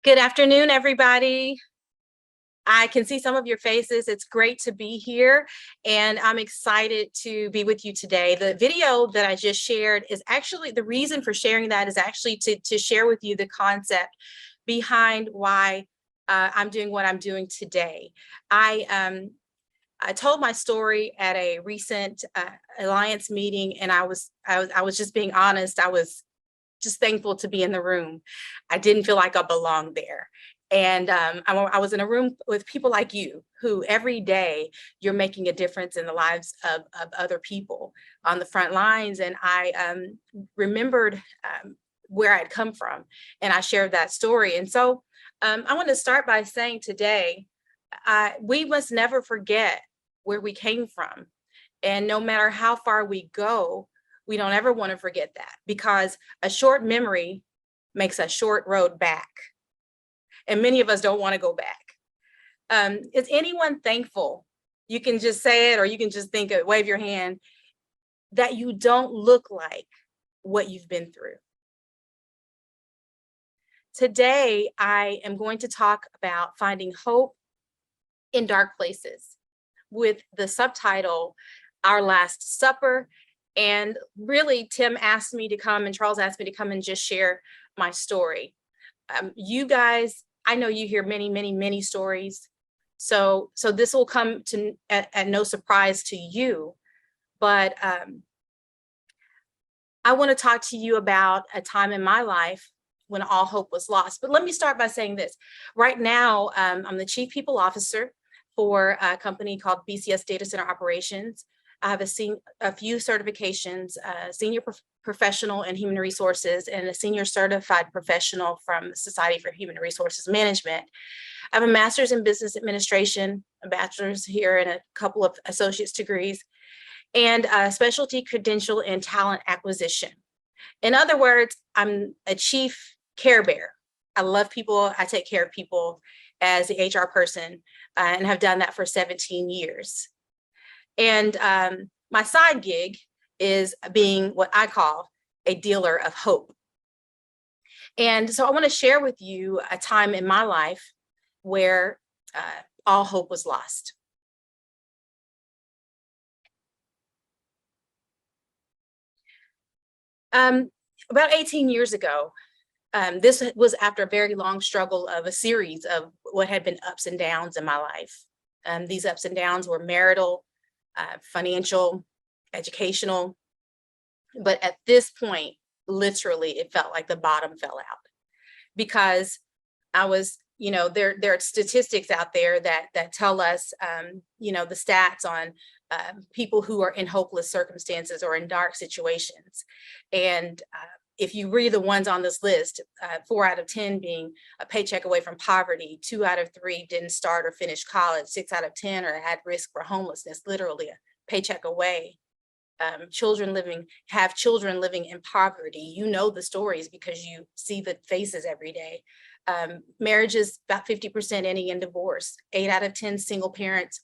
Good afternoon, everybody. I can see some of your faces. It's great to be here, and I'm excited to be with you today. The video that I just shared is actually, the reason for sharing that is actually to share with you the concept behind why I'm doing what I'm doing today. I told my story at a recent Alliance meeting, and I was just being honest. I was just thankful to be in the room. I didn't feel like I belonged there. And I was in a room with people like you, who every day you're making a difference in the lives of other people on the front lines. And I remembered where I'd come from, and I shared that story. And so I want to start by saying today, we must never forget where we came from. And no matter how far we go, we don't ever want to forget that, because a short memory makes a short road back. And many of us don't want to go back. Is anyone thankful? You can just say it, or you can just think it, wave your hand, that you don't look like what you've been through. Today, I am going to talk about finding hope in dark places, with the subtitle, Our Last Supper. And really, Tim asked me to come, and Charles asked me to come and just share my story. You guys, I know you hear many, many, many stories. So this will come to at no surprise to you. But I want to talk to you about a time in my life when all hope was lost. But let me start by saying this. Right now, I'm the Chief People Officer for a company called BCS Data Center Operations. I have a few certifications, senior professional in human resources, and a senior certified professional from the Society for Human Resources Management. I have a master's in business administration, a bachelor's here, and a couple of associate's degrees, and a specialty credential in talent acquisition. In other words, I'm a chief care bear. I love people. I take care of people as the HR person, and have done that for 17 years. And my side gig is being what I call a dealer of hope. And so I want to share with you a time in my life where all hope was lost. About 18 years ago, this was after a very long struggle of a series of what had been ups and downs in my life. These ups and downs were marital, financial, educational. But at this point, literally, it felt like the bottom fell out, because I was, there are statistics out there that tell us, the stats on people who are in hopeless circumstances or in dark situations. And if you read the ones on this list, 4 out of 10 being a paycheck away from poverty, 2 out of 3 didn't start or finish college, 6 out of 10 are at risk for homelessness, literally a paycheck away. Children living in poverty. You know the stories because you see the faces every day. Marriages, about 50% ending in divorce. 8 out of 10 single parents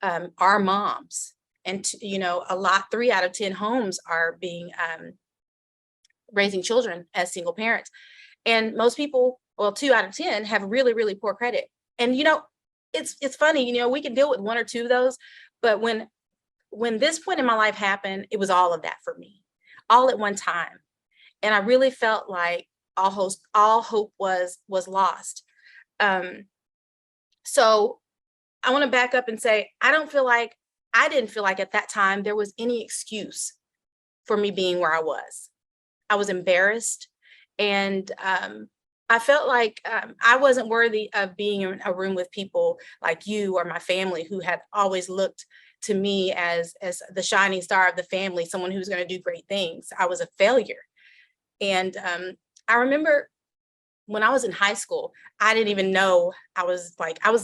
are moms. And, 3 out of 10 homes are being raising children as single parents. And most people, well, 2 out of 10 have really, really poor credit. And, it's funny, we can deal with 1 or 2 of those, but when this point in my life happened, it was all of that for me, all at one time. And I really felt like all hope was lost. So I want to back up and say, I didn't feel like at that time there was any excuse for me being where I was. I was embarrassed, and I felt like I wasn't worthy of being in a room with people like you or my family, who had always looked to me as the shining star of the family, someone who's going to do great things. I was a failure. And I remember when I was in high school, I didn't even know I was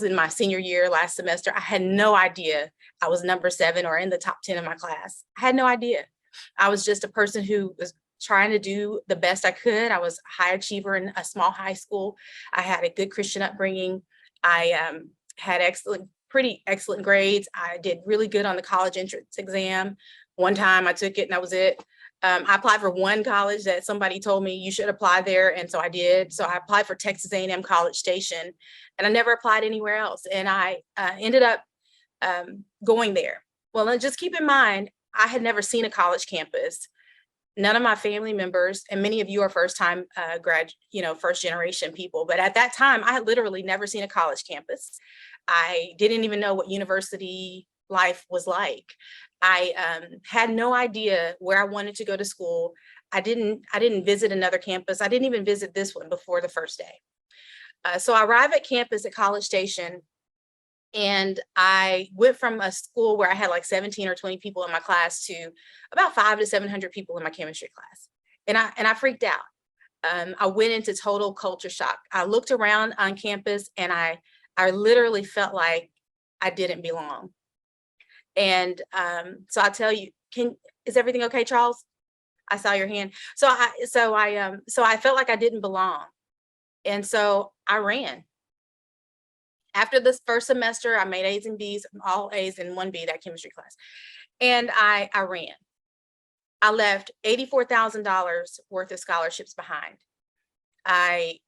in my senior year last semester. I had no idea I was number 7 or in the top 10 of my class. I had no idea. I was just a person who was trying to do the best I could. I was a high achiever in a small high school. I had a good Christian upbringing. I had pretty excellent grades. I did really good on the college entrance exam. One time I took it and that was it. I applied for one college that somebody told me you should apply there. And so I did. So I applied for Texas A&M College Station, and I never applied anywhere else. And I ended up going there. Well, just keep in mind, I had never seen a college campus. None of my family members, and many of you are first generation people, but at that time, I had literally never seen a college campus. I didn't even know what university life was like. I had no idea where I wanted to go to school. I didn't visit another campus. I didn't even visit this one before the first day. So I arrived at campus at College Station, and I went from a school where I had like 17 or 20 people in my class to about 500 to 700 people in my chemistry class. And I freaked out. I went into total culture shock. I looked around on campus, and I literally felt like I didn't belong. And so I tell you, is everything okay, Charles? I saw your hand. So I felt like I didn't belong. And so I ran. After this first semester, I made A's and B's, all A's and one B, that chemistry class. And I ran. I left $84,000 worth of scholarships behind. I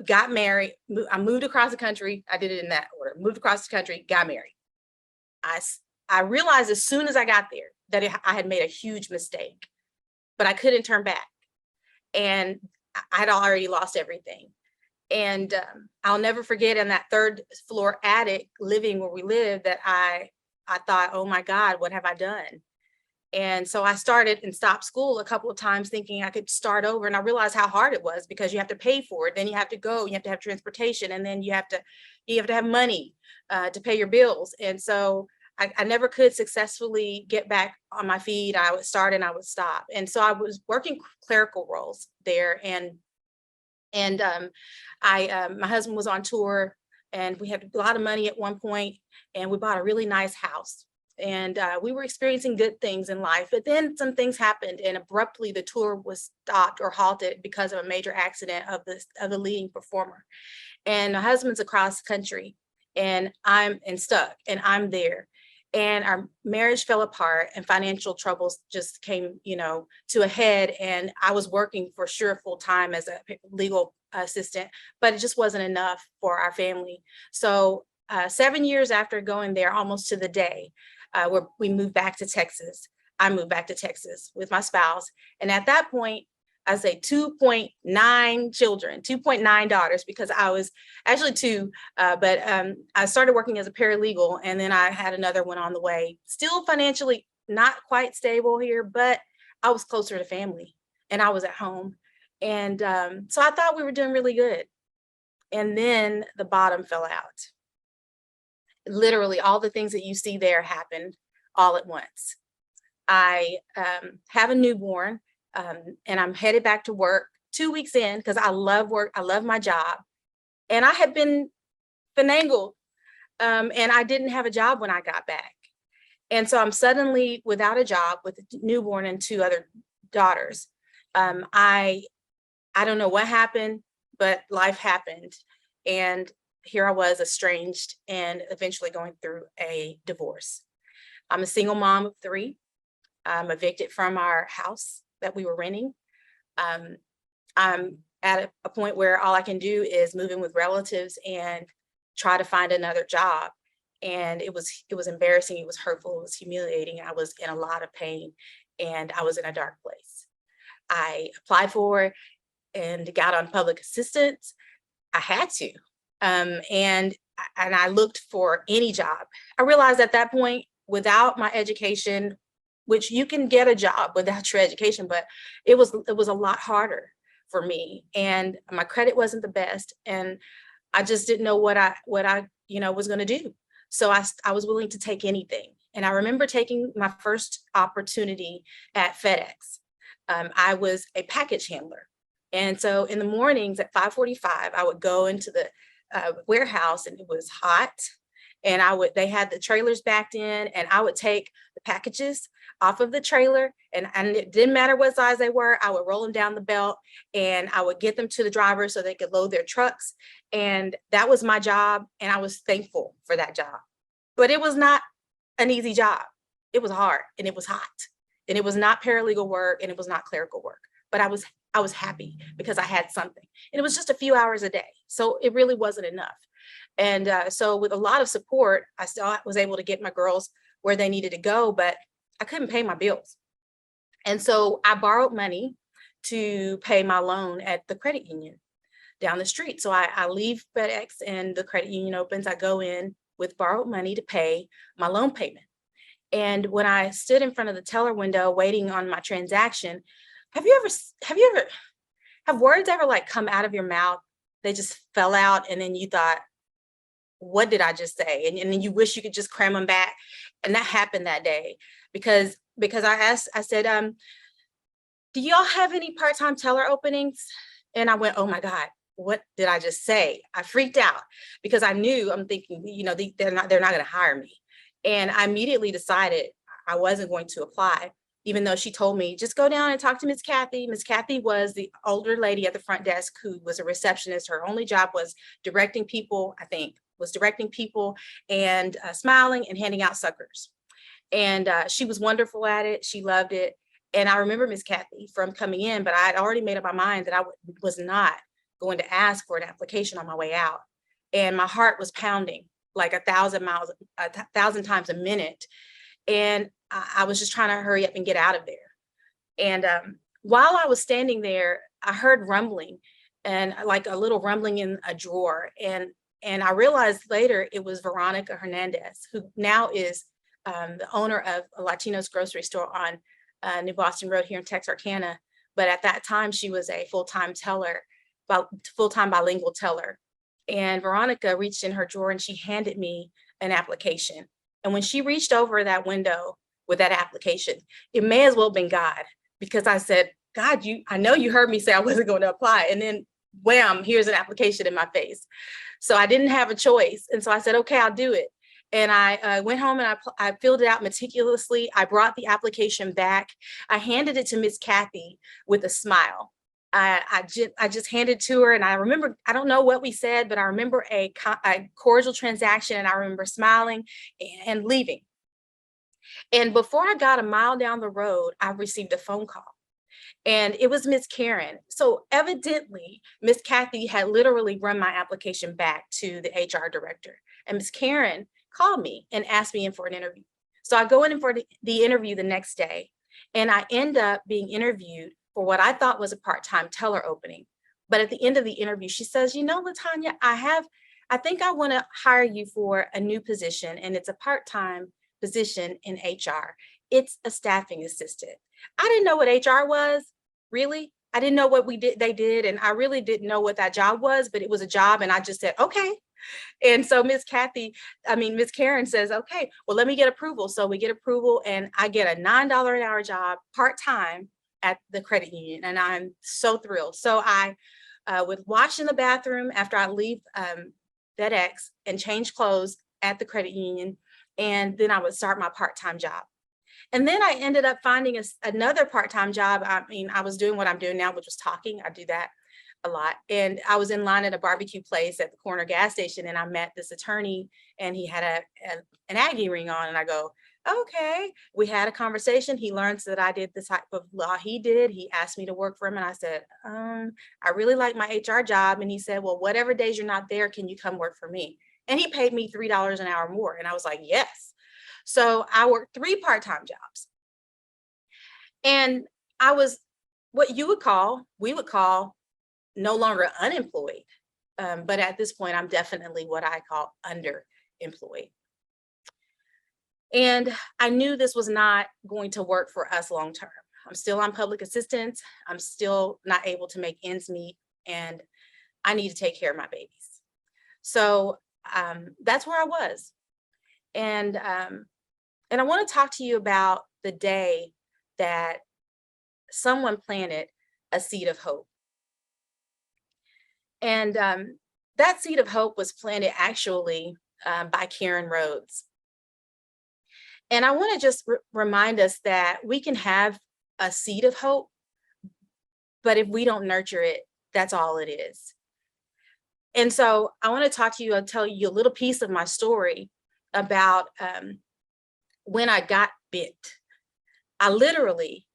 got married. I moved across the country. I did it in that order. Moved across the country, got married. I realized as soon as I got there that I had made a huge mistake, but I couldn't turn back. And I had already lost everything. And I'll never forget, in that third floor attic living where we lived, that I thought, oh my God, what have I done? And so I started and stopped school a couple of times thinking I could start over. And I realized how hard it was, because you have to pay for it. Then you have to go, you have to have transportation, and then you have to have money to pay your bills. And so I never could successfully get back on my feet. I would start and I would stop. And so I was working clerical roles there. And my husband was on tour, and we had a lot of money at one point, and we bought a really nice house, and we were experiencing good things in life. But then some things happened, and abruptly the tour was stopped or halted because of a major accident of the leading performer. And my husband's across the country, and I'm stuck, and I'm there. And our marriage fell apart, and financial troubles just came, to a head. And I was working for sure full time as a legal assistant, but it just wasn't enough for our family. So 7 years after going there, almost to the day, we moved back to Texas. I moved back to Texas with my spouse. And at that point, I say 2.9 children, 2.9 daughters, because I was actually two, but I started working as a paralegal, and then I had another one on the way. Still financially not quite stable here, but I was closer to family, and I was at home. And so I thought we were doing really good. And then the bottom fell out. Literally all the things that you see there happened all at once. I have a newborn. And I'm headed back to work 2 weeks in, because I love work. I love my job. And I had been finagled, and I didn't have a job when I got back. And so I'm suddenly without a job with a newborn and two other daughters. I don't know what happened, but life happened. And here I was, estranged, and eventually going through a divorce. I'm a single mom of 3. I'm evicted from our house that we were renting. I'm at a point where all I can do is move in with relatives and try to find another job. And it was embarrassing. It was hurtful. It was humiliating. I was in a lot of pain, and I was in a dark place. I applied for and got on public assistance. I had to. And I looked for any job. I realized at that point, without my education, which you can get a job without your education, but it was a lot harder for me, and my credit wasn't the best, and I just didn't know what I was going to do. So I was willing to take anything. And I remember taking my first opportunity at FedEx. I was a package handler, and so in the mornings at 5:45, I would go into the warehouse, and it was hot, and they had the trailers backed in, and I would take the packages off of the trailer, and it didn't matter what size they were. I would roll them down the belt, and I would get them to the driver so they could load their trucks. And that was my job, and I was thankful for that job. But it was not an easy job. It was hard, and it was hot, And it was not paralegal work and it was not clerical work, but I was happy because I had something. And it was just a few hours a day. So it really wasn't enough. And so with a lot of support, I still was able to get my girls where they needed to go, but I couldn't pay my bills. And so I borrowed money to pay my loan at the credit union down the street. So I leave FedEx and the credit union opens. I go in with borrowed money to pay my loan payment. And when I stood in front of the teller window waiting on my transaction, have words ever like come out of your mouth? They just fell out and then you thought, what did I just say? And then you wish you could just cram them back. And that happened that day because I said, do y'all have any part-time teller openings? And I went, oh my God, what did I just say? I freaked out because I'm thinking, they're not going to hire me. And I immediately decided I wasn't going to apply, even though she told me, just go down and talk to Miss Kathy. Miss Kathy was the older lady at the front desk who was a receptionist. Her only job was directing people, and smiling and handing out suckers. And she was wonderful at it. She loved it. And I remember Miss Kathy from coming in, but I had already made up my mind that I was not going to ask for an application on my way out. And my heart was pounding like 1,000 times a minute. And I was just trying to hurry up and get out of there. And while I was standing there, I heard rumbling and like a little rumbling in a drawer. And I realized later it was Veronica Hernandez, who now is the owner of a Latino's grocery store on New Boston Road here in Texarkana. But at that time, she was a full-time bilingual teller. And Veronica reached in her drawer and she handed me an application. And when she reached over that window with that application, it may as well have been God, because I said, God, I know you heard me say I wasn't going to apply. And then wham, here's an application in my face. So I didn't have a choice. And so I said, okay, I'll do it. And I went home and I filled it out meticulously. I brought the application back. I handed it to Miss Kathy with a smile. I just handed to her, and I remember, I don't know what we said, but I remember a cordial transaction, and I remember smiling and leaving. And before I got a mile down the road, I received a phone call. And it was Miss Karen. So evidently, Miss Kathy had literally run my application back to the HR director. And Miss Karen called me and asked me in for an interview. So I go in for the interview the next day, and I end up being interviewed for what I thought was a part-time teller opening. But at the end of the interview, she says, LaTonya, I think I want to hire you for a new position, and it's a part-time position in HR. It's a staffing assistant. I didn't know what HR was, really. I didn't know what they did, and I really didn't know what that job was, but it was a job, and I just said, okay. And so Miss Karen says, okay, well, let me get approval. So we get approval, and I get a $9 an hour job part-time at the credit union, and I'm so thrilled. So I would wash in the bathroom after I leave FedEx and change clothes at the credit union, and then I would start my part-time job. And then I ended up finding another part-time job. I was doing what I'm doing now, which was talking. I do that a lot. And I was in line at a barbecue place at the corner gas station, and I met this attorney, and he had an Aggie ring on, and I go, okay. We had a conversation. He learns that I did the type of law he did. He asked me to work for him, and I said, I really like my HR job. And he said, well, whatever days you're not there, can you come work for me? And he paid me $3 an hour more. And I was like, yes. So I worked 3 part-time jobs. And I was what we would call no longer unemployed. But at this point, I'm definitely what I call underemployed. And I knew this was not going to work for us long term. I'm still on public assistance. I'm still not able to make ends meet, and I need to take care of my babies. So that's where I was. And I want to talk to you about the day that someone planted a seed of hope. And that seed of hope was planted actually by Karen Rhodes. And I want to just remind us that we can have a seed of hope, but if we don't nurture it, that's all it is. And so I want to talk to you, I'll tell you a little piece of my story about when I got bit. I literally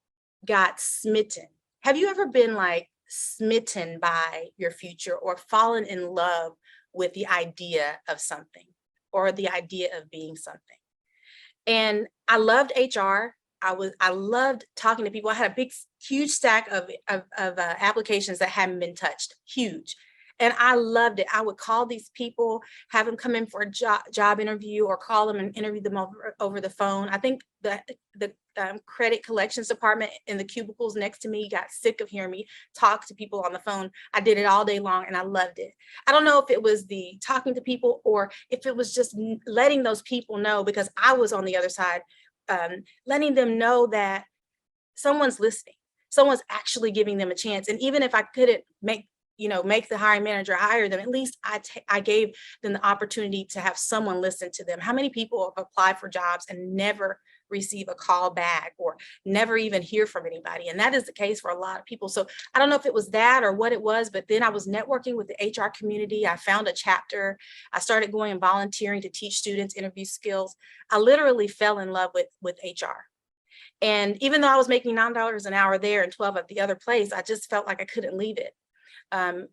got smitten. Have you ever been like smitten by your future or fallen in love with the idea of something or the idea of being something? And I loved HR. I loved talking to people. I had a huge stack of applications that hadn't been touched, huge. And I loved it. I would call these people, have them come in for a job interview, or call them and interview them over the phone. I think the credit collections department in the cubicles next to me got sick of hearing me talk to people on the phone. I did it all day long and I loved it. I don't know if it was the talking to people or if it was just letting those people know, because I was on the other side, letting them know that someone's listening, someone's actually giving them a chance. And even if I couldn't make the hiring manager hire them, at least I gave them the opportunity to have someone listen to them. How many people have applied for jobs and never receive a call back or never even hear from anybody? And that is the case for a lot of people. So I don't know if it was that or what it was, but then I was networking with the HR community. I found a chapter. I started going and volunteering to teach students interview skills. I literally fell in love with HR. And even though I was making $9 an hour there and 12 at the other place, I just felt like I couldn't leave it.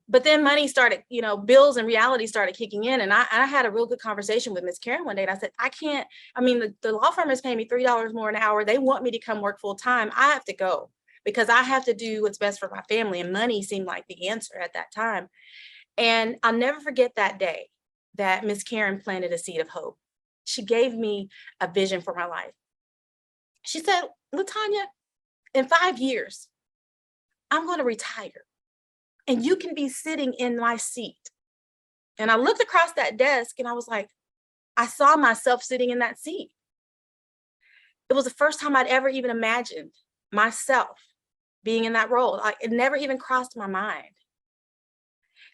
But then money started, bills and reality started kicking in. And I had a real good conversation with Miss Karen one day. And I said, the law firm is paying me $3 more an hour. They want me to come work full time. I have to go because I have to do what's best for my family. And money seemed like the answer at that time. And I'll never forget that day that Miss Karen planted a seed of hope. She gave me a vision for my life. She said, LaTonya, in 5 years, I'm going to retire. And you can be sitting in my seat. And I looked across that desk and I was like, I saw myself sitting in that seat. It was the first time I'd ever even imagined myself being in that role. It never even crossed my mind.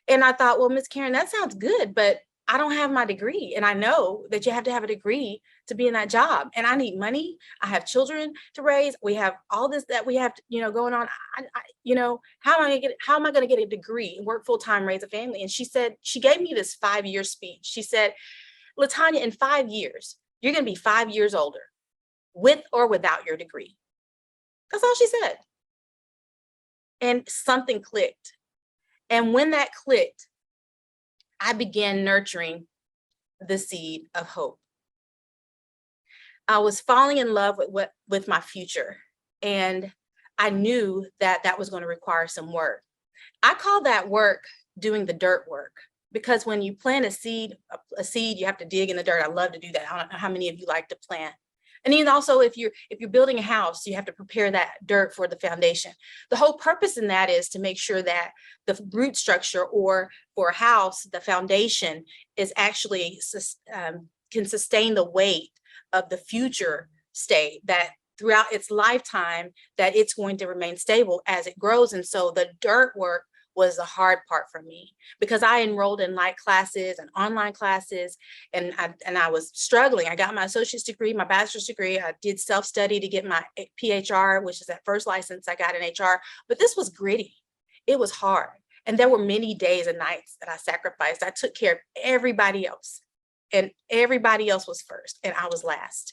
And I thought, well, Miss Karen, that sounds good, but I don't have my degree. And I know that you have to have a degree to be in that job. And I need money. I have children to raise. We have all this that we have, going on. How am I going to get a degree, work full time, raise a family? And she gave me this 5-year speech. She said, LaTonya, in 5 years, you're going to be 5 years older with or without your degree. That's all she said. And something clicked. And when that clicked, I began nurturing the seed of hope. I was falling in love with my future, and I knew that was going to require some work. I call that work doing the dirt work, because when you plant a seed, you have to dig in the dirt. I love to do that. I don't know how many of you like to plant. And then also, if you're building a house, you have to prepare that dirt for the foundation. The whole purpose in that is to make sure that the root structure, or for a house, the foundation is actually can sustain the weight of the future state, that throughout its lifetime, that it's going to remain stable as it grows. And so the dirt work was the hard part for me, because I enrolled in light classes and online classes, and I was struggling. I got my associate's degree, my bachelor's degree. I did self-study to get my PHR, which is that first license I got in HR. But this was gritty. It was hard. And there were many days and nights that I sacrificed. I took care of everybody else, and everybody else was first, and I was last.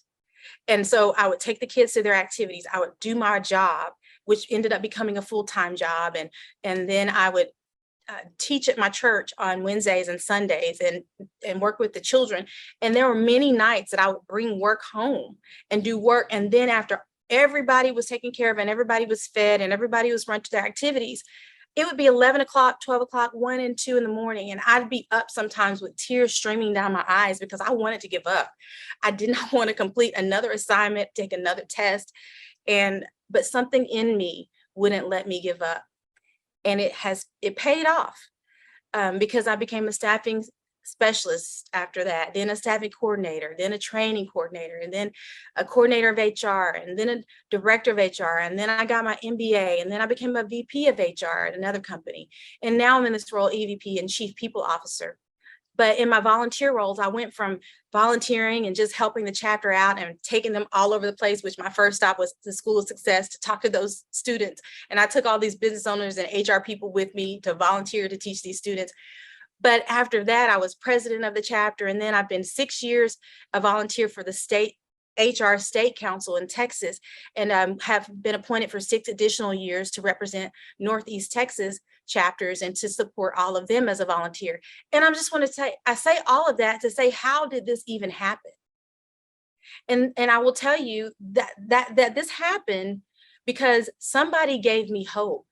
And so I would take the kids to their activities. I would do my job, which ended up becoming a full-time job. And then I would teach at my church on Wednesdays and Sundays and work with the children. And there were many nights that I would bring work home and do work. And then after everybody was taken care of and everybody was fed and everybody was run to their activities, it would be 11 o'clock, 12 o'clock, 1 and 2 in the morning. And I'd be up sometimes with tears streaming down my eyes because I wanted to give up. I did not want to complete another assignment, take another test. But something in me wouldn't let me give up. And it paid off because I became a staffing specialist after that, then a staffing coordinator, then a training coordinator, and then a coordinator of HR, and then a director of HR. And then I got my MBA, and then I became a VP of HR at another company. And now I'm in this role, EVP and Chief People Officer. But in my volunteer roles, I went from volunteering and just helping the chapter out and taking them all over the place, which my first stop was the School of Success, to talk to those students. And I took all these business owners and HR people with me to volunteer to teach these students. But after that, I was president of the chapter. And then I've been 6 years a volunteer for the state HR State Council in Texas, and have been appointed for 6 additional years to represent Northeast Texas chapters and to support all of them as a volunteer. And I just want to say, I say all of that to say, how did this even happen? And I will tell you that this happened because somebody gave me hope.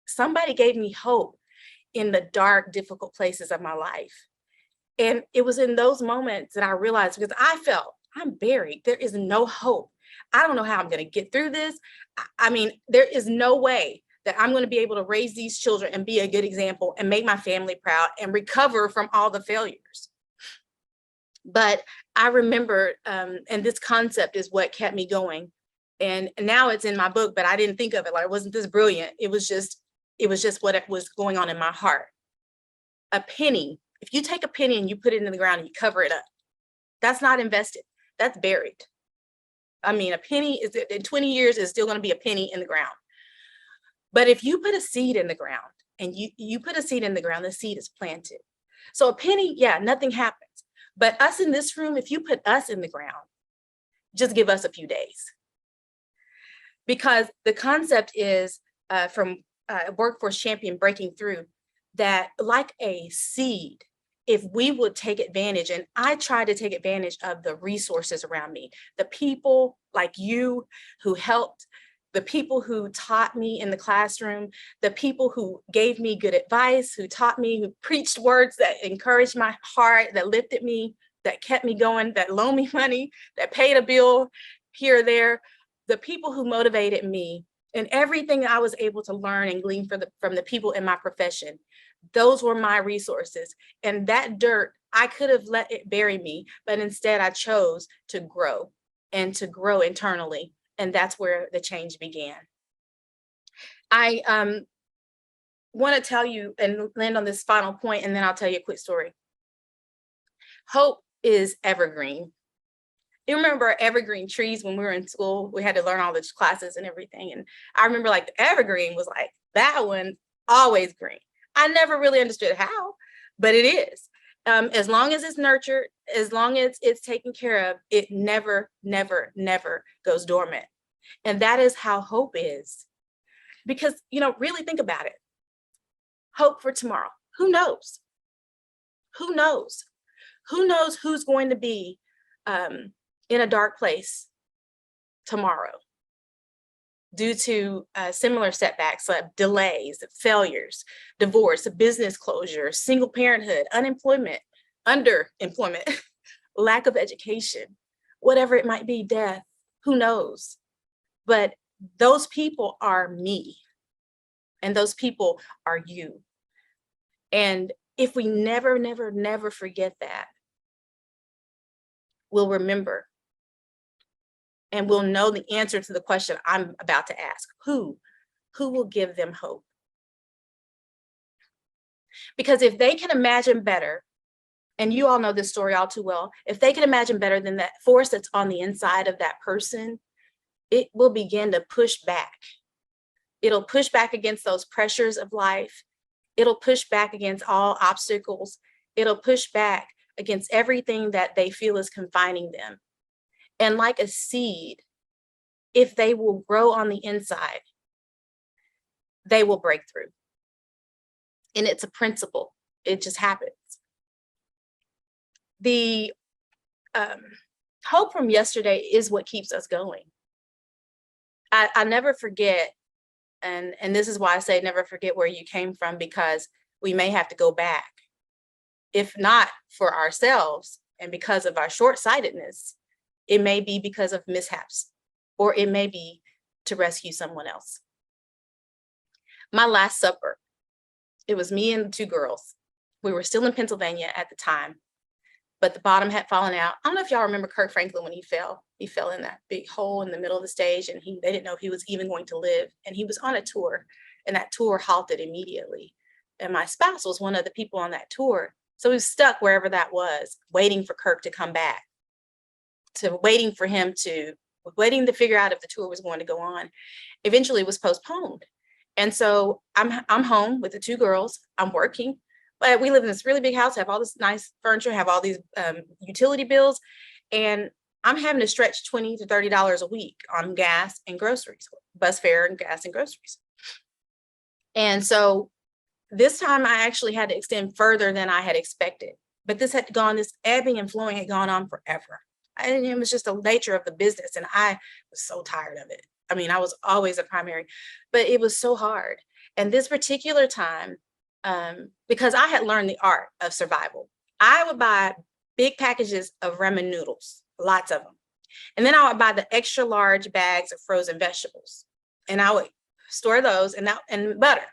Somebody gave me hope in the dark, difficult places of my life. And it was in those moments that I realized, because I felt I'm buried. There is no hope. I don't know how I'm going to get through this. I mean, there is no way that I'm going to be able to raise these children and be a good example and make my family proud and recover from all the failures. But I remember, and this concept is what kept me going. And now it's in my book, but I didn't think of it like it wasn't this brilliant. It was just what it was going on in my heart. A penny, if you take a penny and you put it in the ground and you cover it up, that's not invested, that's buried. I mean, a penny is in 20 years is still going to be a penny in the ground. But if you put a seed in the ground and you put a seed in the ground, the seed is planted. So a penny, yeah, nothing happens. But us in this room, if you put us in the ground, just give us a few days. Because the concept is from Workforce Champion Breaking Through, that like a seed, if we would take advantage, and I try to take advantage of the resources around me, the people like you who helped, the people who taught me in the classroom, the people who gave me good advice, who taught me, who preached words that encouraged my heart, that lifted me, that kept me going, that loaned me money, that paid a bill here or there, the people who motivated me, and everything I was able to learn and glean from the people in my profession. Those were my resources. And that dirt, I could have let it bury me, but instead I chose to grow and to grow internally. And that's where the change began. I want to tell you and land on this final point, and then I'll tell you a quick story. Hope is evergreen. You remember evergreen trees when we were in school? We had to learn all the classes and everything. And I remember like the evergreen was like, that one always green. I never really understood how, but it is. As long as it's nurtured, as long as it's taken care of, it never, never, never goes dormant. And that is how hope is. Because, really think about it. Hope for tomorrow. Who knows? Who knows? Who knows who's going to be in a dark place tomorrow due to similar setbacks, delays, failures, divorce, business closure, single parenthood, unemployment, underemployment, lack of education, whatever it might be, death, who knows? But those people are me, and those people are you. And if we never, never, never forget that, we'll remember. And we'll know the answer to the question I'm about to ask. Who will give them hope? Because if they can imagine better, and you all know this story all too well, if they can imagine better than that force that's on the inside of that person, it will begin to push back. It'll push back against those pressures of life. It'll push back against all obstacles. It'll push back against everything that they feel is confining them. And like a seed, if they will grow on the inside, they will break through. And it's a principle. It just happens. The hope from yesterday is what keeps us going. I never forget, and this is why I say never forget where you came from, because we may have to go back. If not for ourselves and because of our short-sightedness, it may be because of mishaps, or it may be to rescue someone else. My last supper, it was me and 2 girls. We were still in Pennsylvania at the time, but the bottom had fallen out. I don't know if y'all remember Kirk Franklin when he fell. He fell in that big hole in the middle of the stage, and they didn't know if he was even going to live. And he was on a tour, and that tour halted immediately. And my spouse was one of the people on that tour. So he was stuck wherever that was, waiting for Kirk to come back, waiting to figure out if the tour was going to go on. Eventually it was postponed. And so I'm home with the 2 girls. I'm working, but we live in this really big house, have all this nice furniture, have all these utility bills. And I'm having to stretch $20 to $30 a week on gas and groceries, bus fare and gas and groceries. And so this time I actually had to extend further than I had expected. But this ebbing and flowing had gone on forever. And it was just the nature of the business. And I was so tired of it. I mean, I was always a primary, but it was so hard. And this particular time, because I had learned the art of survival, I would buy big packages of ramen noodles, lots of them. And then I would buy the extra large bags of frozen vegetables. And I would store those and butter.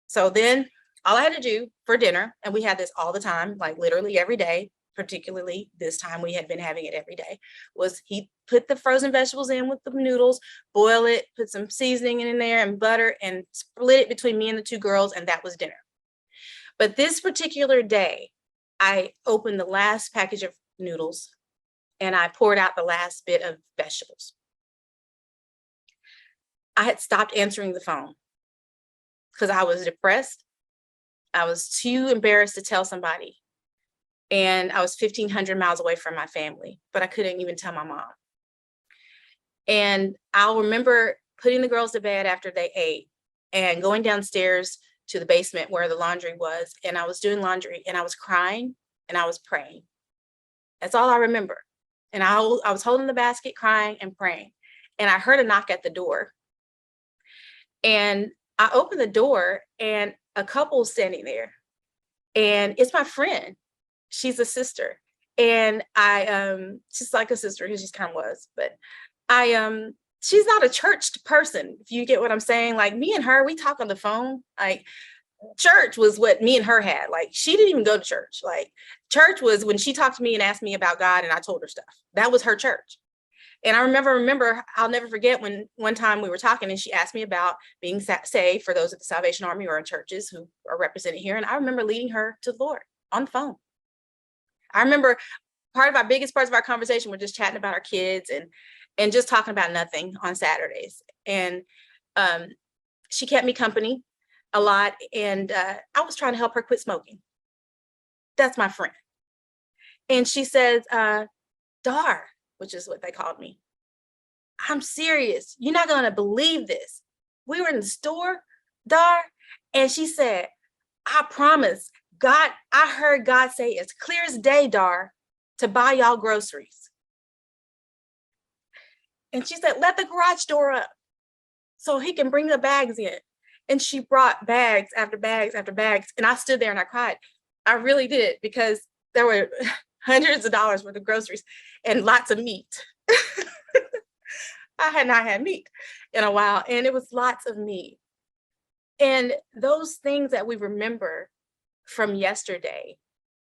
So then all I had to do for dinner, and we had this all the time, like literally every day, particularly this time we had been having it every day, was he put the frozen vegetables in with the noodles, boil it, put some seasoning in there and butter, and split it between me and the two girls, and that was dinner. But this particular day, I opened the last package of noodles and I poured out the last bit of vegetables. I had stopped answering the phone because I was depressed. I was too embarrassed to tell somebody. And I was 1,500 miles away from my family, but I couldn't even tell my mom. And I'll remember putting the girls to bed after they ate and going downstairs to the basement where the laundry was. And I was doing laundry and I was crying and I was praying. That's all I remember. And I was holding the basket, crying and praying. And I heard a knock at the door. And I opened the door and a couple standing there. And it's my friend. She's a sister. And she's like a sister, who she kind of was, but she's not a church person, if you get what I'm saying. Like me and her, we talk on the phone. Like church was what me and her had. Like she didn't even go to church. Like church was when she talked to me and asked me about God and I told her stuff. That was her church. And I remember, I'll never forget when one time we were talking and she asked me about being saved for those at the Salvation Army or in churches who are represented here. And I remember leading her to the Lord on the phone. I remember biggest parts of our conversation were just chatting about our kids and just talking about nothing on Saturdays. And she kept me company a lot. And I was trying to help her quit smoking. That's my friend. And she says, Dar, which is what they called me, I'm serious. You're not going to believe this. We were in the store, Dar, and she said, I promise, God, I heard God say as clear as day, Dar, to buy y'all groceries. And she said, let the garage door up so he can bring the bags in. And she brought bags after bags after bags. And I stood there and I cried. I really did, because there were hundreds of dollars worth of groceries and lots of meat. I had not had meat in a while, and it was lots of meat. And those things that we remember from yesterday,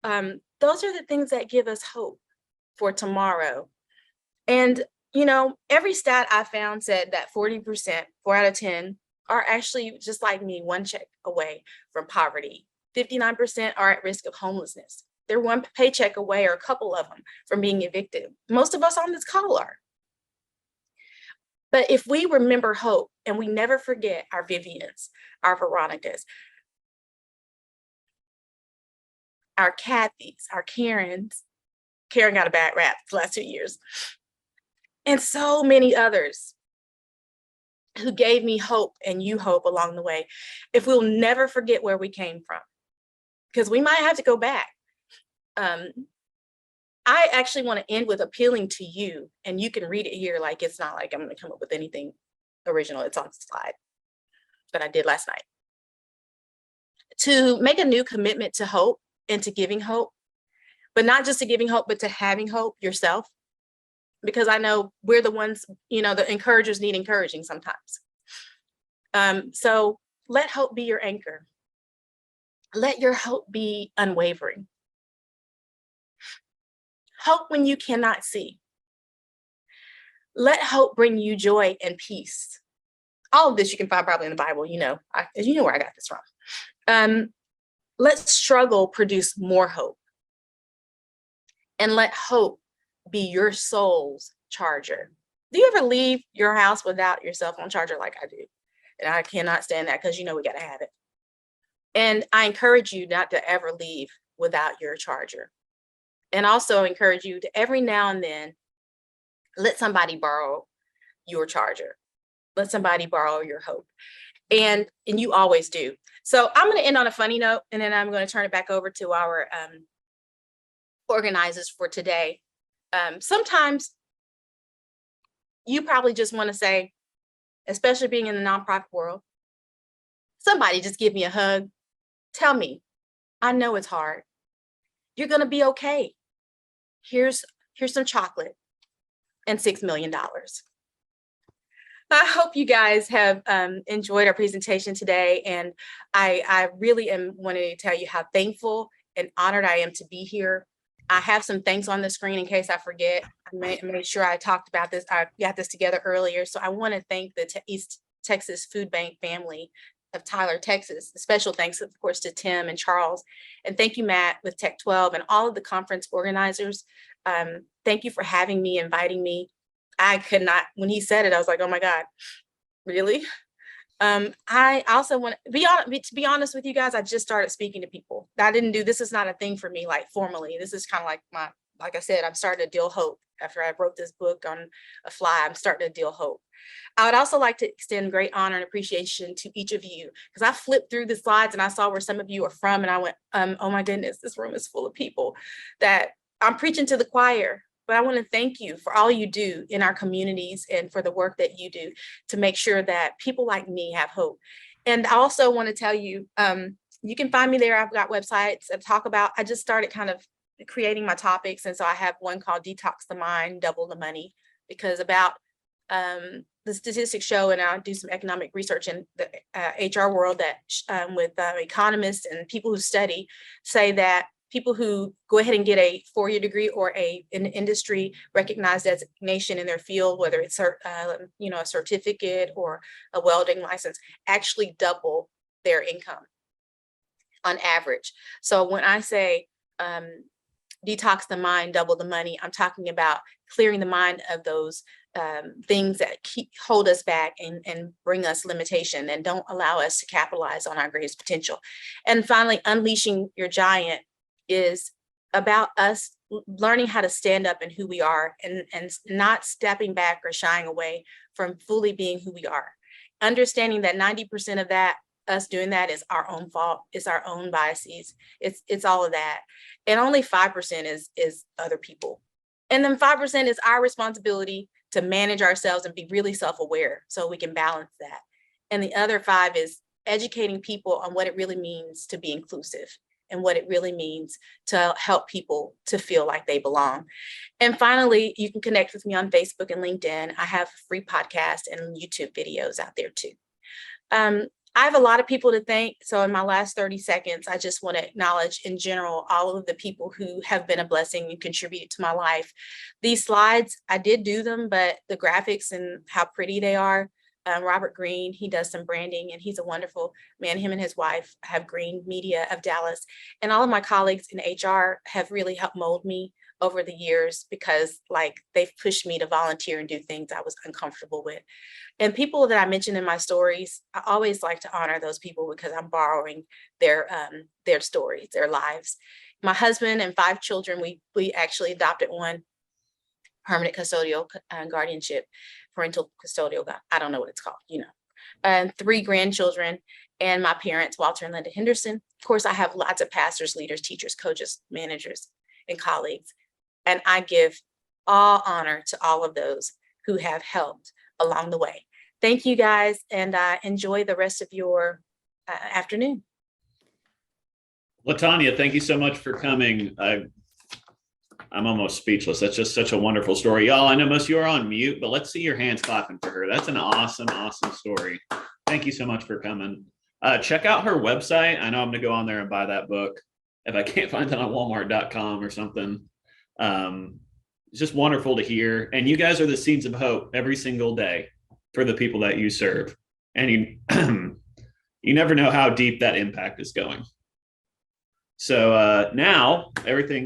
those are the things that give us hope for tomorrow. And, every stat I found said that 40%, 4 out of 10, are actually just like me, one check away from poverty. 59% are at risk of homelessness. They're one paycheck away, or a couple of them, from being evicted. Most of us on this call are. But if we remember hope and we never forget our Vivians, our Veronicas, our Kathys, our Karens, Karen got a bad rap the last 2 years, and so many others who gave me hope and you hope along the way, if we'll never forget where we came from, because we might have to go back. I actually want to end with appealing to you, and you can read it here. Like, it's not like I'm going to come up with anything original. It's on the slide that I did last night. To make a new commitment to hope and to giving hope, but not just to giving hope, but to having hope yourself. Because I know we're the ones, the encouragers need encouraging sometimes. So let hope be your anchor. Let your hope be unwavering. Hope when you cannot see. Let hope bring you joy and peace. All of this you can find probably in the Bible, you know where I got this from. Let struggle produce more hope. And let hope be your soul's charger. Do you ever leave your house without your cell phone charger like I do? And I cannot stand that, because we got to have it. And I encourage you not to ever leave without your charger. And also encourage you to every now and then Let somebody borrow your charger. Let somebody borrow your hope. And you always do. So I'm going to end on a funny note, and then I'm going to turn it back over to our organizers for today. Sometimes you probably just want to say, especially being in the nonprofit world, somebody just give me a hug. Tell me, I know it's hard. You're going to be okay. Here's some chocolate and $6 million. I hope you guys have enjoyed our presentation today. And I really am wanting to tell you how thankful and honored I am to be here. I have some thanks on the screen in case I forget. I made sure I talked about this. I got this together earlier. So I want to thank the East Texas Food Bank family of Tyler, Texas. A special thanks, of course, to Tim and Charles. And thank you, Matt, with Tech 12 and all of the conference organizers. Thank you for having me, inviting me. I could not, when he said it, I was like, oh my God, really? I also want to be honest with you guys, I just started speaking to people. This is not a thing for me, like formally. This is kind of like like I said, I'm starting to deal hope. After I wrote this book on a fly, I'm starting to deal hope. I would also like to extend great honor and appreciation to each of you, because I flipped through the slides and I saw where some of you are from, and I went, oh my goodness, this room is full of people that I'm preaching to the choir. But I want to thank you for all you do in our communities and for the work that you do to make sure that people like me have hope. And I also want to tell you, you can find me there. I've got websites that talk about, I just started kind of creating my topics. And so I have one called Detox the Mind, Double the Money, because about the statistics show, and I do some economic research in the HR world that with economists and people who study say that people who go ahead and get a 4-year degree or an industry recognized designation in their field, whether it's a certificate or a welding license, actually double their income on average. So when I say detox the mind, double the money, I'm talking about clearing the mind of those things that hold us back and bring us limitation and don't allow us to capitalize on our greatest potential. And finally, unleashing your giant is about us learning how to stand up in who we are and not stepping back or shying away from fully being who we are. Understanding that 90% of that, us doing that, is our own fault, is our own biases. It's all of that. And only 5% is other people. And then 5% is our responsibility to manage ourselves and be really self-aware so we can balance that. And the other 5 is educating people on what it really means to be inclusive and what it really means to help people to feel like they belong. And finally, you can connect with me on Facebook and LinkedIn. I have free podcasts and YouTube videos out there too. I have a lot of people to thank. So in my last 30 seconds, I just want to acknowledge in general all of the people who have been a blessing and contributed to my life. These slides, I did do them, but the graphics and how pretty they are, Robert Green, he does some branding and he's a wonderful man. Him and his wife have Green Media of Dallas. And all of my colleagues in HR have really helped mold me over the years, because like they've pushed me to volunteer and do things I was uncomfortable with. And people that I mentioned in my stories, I always like to honor those people because I'm borrowing their stories, their lives. My husband and 5 children, we actually adopted one permanent custodial guardianship, parental custodial, I don't know what it's called, and 3 grandchildren, and my parents, Walter and Linda Henderson. Of course, I have lots of pastors, leaders, teachers, coaches, managers, and colleagues. And I give all honor to all of those who have helped along the way. Thank you guys, and enjoy the rest of your afternoon. LaTonya, thank you so much for coming. I'm almost speechless. That's just such a wonderful story. Y'all, I know most of you are on mute, but let's see your hands clapping for her. That's an awesome, awesome story. Thank you so much for coming. Check out her website. I know I'm going to go on there and buy that book if I can't find it on Walmart.com or something. It's just wonderful to hear. And you guys are the seeds of hope every single day for the people that you serve. And you never know how deep that impact is going. So now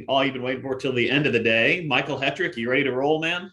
all you've been waiting for till the end of the day. Michael Hetrick, you ready to roll, man?